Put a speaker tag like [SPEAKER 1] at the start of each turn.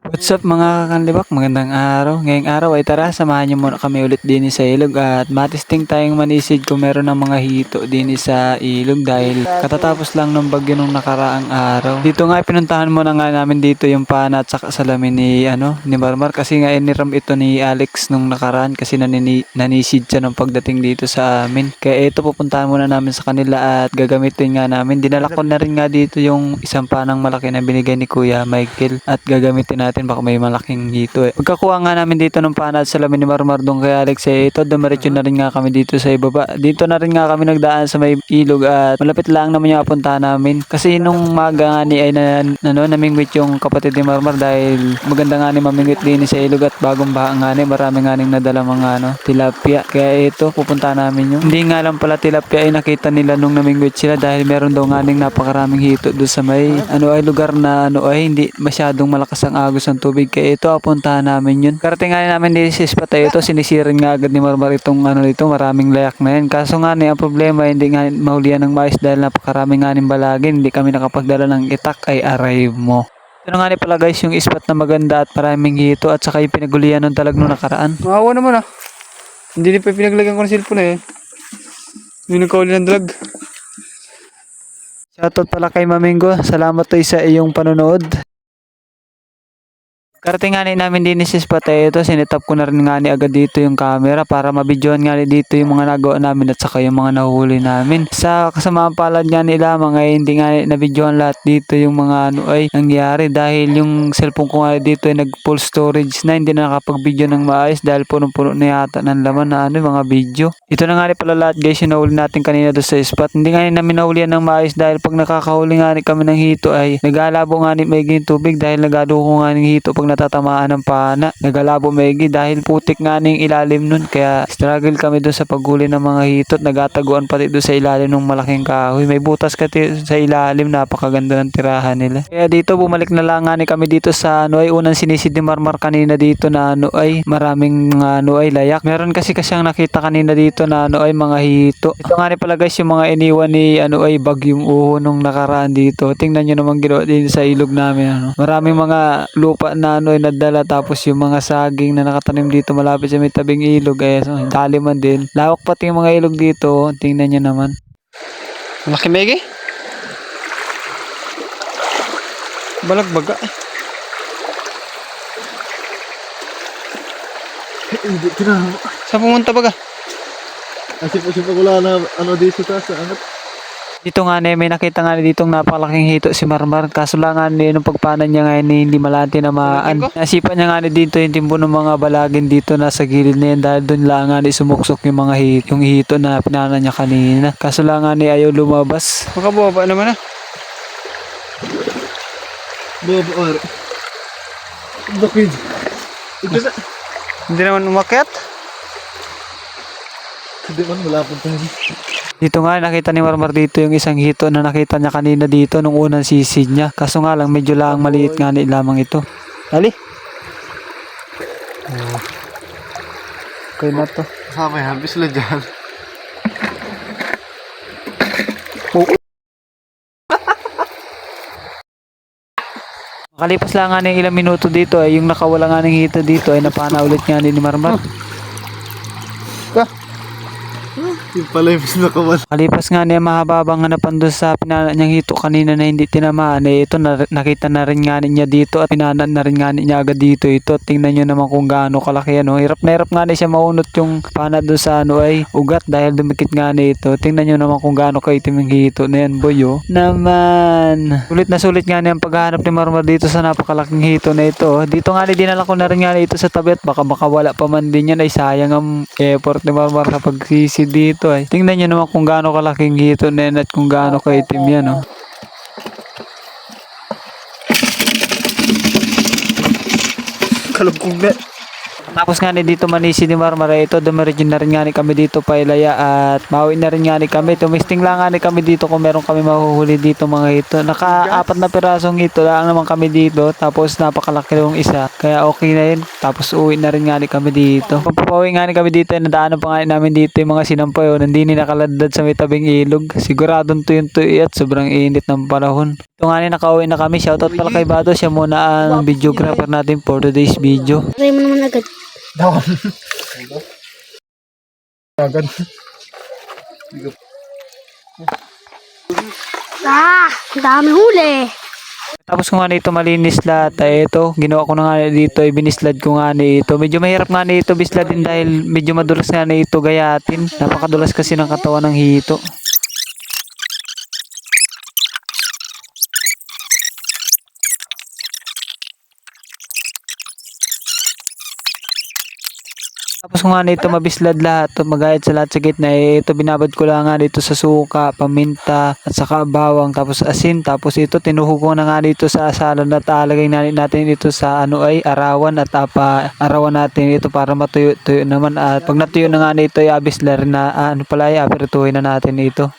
[SPEAKER 1] What's up mga kakanlibak? Magandang araw. Ngayong araw ay tara, samahan niyo muna kami ulit din sa ilog at matisting tayong manisid kung meron ng mga hito din sa ilog dahil katatapos lang ng bagyo nung nakaraang araw. Dito nga pinuntahan muna nga namin dito yung pana at saka salamin ni Marmar kasi nga iniram ito ni Alex nung nakaraan kasi nanisid siya nung pagdating dito sa amin. Kaya ito pupuntahan muna namin sa kanila at gagamitin nga namin. Dinala ko na rin nga dito yung isang panang malaki na binigay ni Kuya Michael at gagamitin natin baka may malaking hito eh. Pagkakuha nga namin dito ng pana at salamin ni Marmar doon kay Alex ito dumiretso na rin nga kami dito sa ibaba. Dito na rin nga kami nagdaan sa may ilog at malapit lang naman yung apuntahan namin. Kasi nung maga nga ni ay namingwit yung kapatid ni Marmar dahil maganda nga ni mamingwit din sa ilog at bagong baha nga ni marami nga ning nadala mga tilapia. Kaya ito pupunta namin yung hindi nga lang pala tilapia ay nakita nila nung namingwit sila dahil meron daw nga ning napakaraming hito doon sa may ay lugar na ay hindi masyadong malakas ang agos ng tubig kaya ito apuntahan namin yun. Karating nga namin din sa spot ito sinisirin nga agad ni Marmar itong dito maraming layak na yan. Kaso nga ang problema hindi nga mahulihan ng mais dahil napakarami nga ng balagin hindi kami nakapagdala ng itak ay aray mo. Ito na nga pala guys yung spot na maganda at maraming hito at saka yung pinagulian ng talag nung nakaraan.
[SPEAKER 2] Maawa naman Hindi na pa pinaglagyan ko ng cellphone Hindi nagkauli ng drag.
[SPEAKER 1] Shoutout pala kay Mamingo. Salamat to sa iyong panonood. Karating nga namin din sa spot ito, sinetap ko na rin nga agad dito yung camera para mabidyohan nga dito yung mga nagawa namin at saka yung mga nahuhuli namin. Sa kasamaan palad nga nila mga hindi nga nabidyohan lahat dito yung mga ay nangyari dahil yung cellphone ko nga dito ay nag full storage na hindi na nakapag-video ng maayos dahil punong-puno na yata ng laman na mga video. Ito na nga pala lahat guys yung nahuli natin kanina doon sa spot. Hindi nga namin nahulihan ng maayos dahil pag nakakahuli nga kami ng hito ay nagalabo nga maiging tubig dahil nagaduko nga ng hito pag natatamaan ng pana. Nagalabo maigi dahil putik nga ning ilalim nun kaya struggle kami doon sa paghuli ng mga hito at nagataguan pati doon sa ilalim ng malaking kahoy. May butas kasi sa ilalim, napakaganda ng tirahan nila. Kaya dito bumalik na lang nga kami dito sa ay unang sinisid ni Marmar kanina dito na ay maraming ay layak. Meron kasi siyang nakita kanina dito na ay mga hito. Ito nga pala guys yung mga iniwan ni ay bagyong uho nung nakaraan dito. Tingnan nyo naman ginawa din sa ilog namin Maraming mga lupa na ay nadala tapos yung mga saging na nakatanim dito malapit sa may tabing ilog daliman din. Lawak pati yung mga ilog dito. Tingnan nyo naman.
[SPEAKER 2] Malaki megi? Balagbaga.
[SPEAKER 3] Hindi kinama.
[SPEAKER 2] Saan pumunta baga?
[SPEAKER 3] Kasi wala na dito sa angat.
[SPEAKER 1] Dito nga may nakita nga ditong napakalaking hito si Marmar. Kaso lang nga nung pagpanan niya nga hindi malati na maan. Nasipan niya nga dito yung timbo ng mga balagin dito na sa gilid na yan dahil doon lang nga sumuksok yung mga yung hito na pinanan niya kanina. Kaso lang nga ayaw lumabas.
[SPEAKER 2] Makababa naman
[SPEAKER 3] Bobo or. Bakit?
[SPEAKER 2] Hindi naman umakyat.
[SPEAKER 3] Hindi man wala pang tayo.
[SPEAKER 1] Dito nga nakita ni Marmar dito yung isang hito na nakita niya kanina dito nung unang sisid niya. Kaso nga lang medyo lang maliit nga lamang ito. Dali. Okay na to.
[SPEAKER 3] Sama yan, bis lang dyan.
[SPEAKER 1] Makalipas lang nga ng ilang minuto dito ay yung nakawala nga ng hito dito ay napana ulit nga ni Marmar.
[SPEAKER 3] Yung pala yung bis nakawala.
[SPEAKER 1] Kalipas nga niya mahababang hanapan doon sa pinana niyang hito kanina na hindi tinamaan ito nakita na rin nga niya dito at pinanan na rin nga niya agad dito ito. Tingnan niyo naman kung gaano kalaki Hirap na hirap nga niya siya maunot yung pana doon sa ay ugat dahil dumikit nga ito. Tingnan niyo naman kung gaano kaitim yung hito na yan boyo. Naman. Sulit nga niya ang paghahanap ni Marmar dito sa napakalaking hito na ito. Dito nga dinala ko na rin nga ito sa tabi at baka wala pa man din yan ay sayang ang effort ni Marmar sa pagsisi dito. Tingnan nyo naman kung gaano kalaking hito na yan at kung gaano kaitim yan
[SPEAKER 2] Kalugkog na.
[SPEAKER 1] Tapos nga ni dito manisi ni Marmara ito, dumiretso na rin nga ni kami dito pa Ilaya at mauwi na rin nga ni kami. Tumisting lang nga ni kami dito kung meron kami mahuhuli dito mga ito. Naka-4 na pirasong ito lang naman kami dito. Tapos napakalaki yung isa. Kaya okay na yun. Tapos uwi na rin nga ni kami dito. Pagpapauwi nga ni kami dito, nadaanan pa nga namin dito yung mga sinampayo. Hindi ni nakaladad sa may tabing ilog. Siguradong tuyong-tuy at sobrang init ng panahon. Ito nga ni nakauwi na kami. Shoutout pala kay Bato. Siya muna ang videographer natin for today's video.
[SPEAKER 4] Try mo naman agad.
[SPEAKER 3] Agad.
[SPEAKER 4] Ang dami huli.
[SPEAKER 1] Tapos kung nga nito malinis lahat, ay ito, ginawa ko na nga dito, binislad ko nga nito. Medyo mahirap nga nito bisladin dahil medyo madulas nga nito gayatin. Napakadulas kasi ng katawan ng hito. Tapos kung nga nito mabislad lahat, magayad sa lahat sa gitna, ito binabad ko lang nga dito sa suka, paminta, at saka bawang, tapos asin, tapos ito tinuhog ko na nga dito sa asalan at alagay natin dito sa arawan at arawan natin ito para matuyo-tuyo naman at pag natuyo na nga nito ay abislar na, aprituhin na natin ito.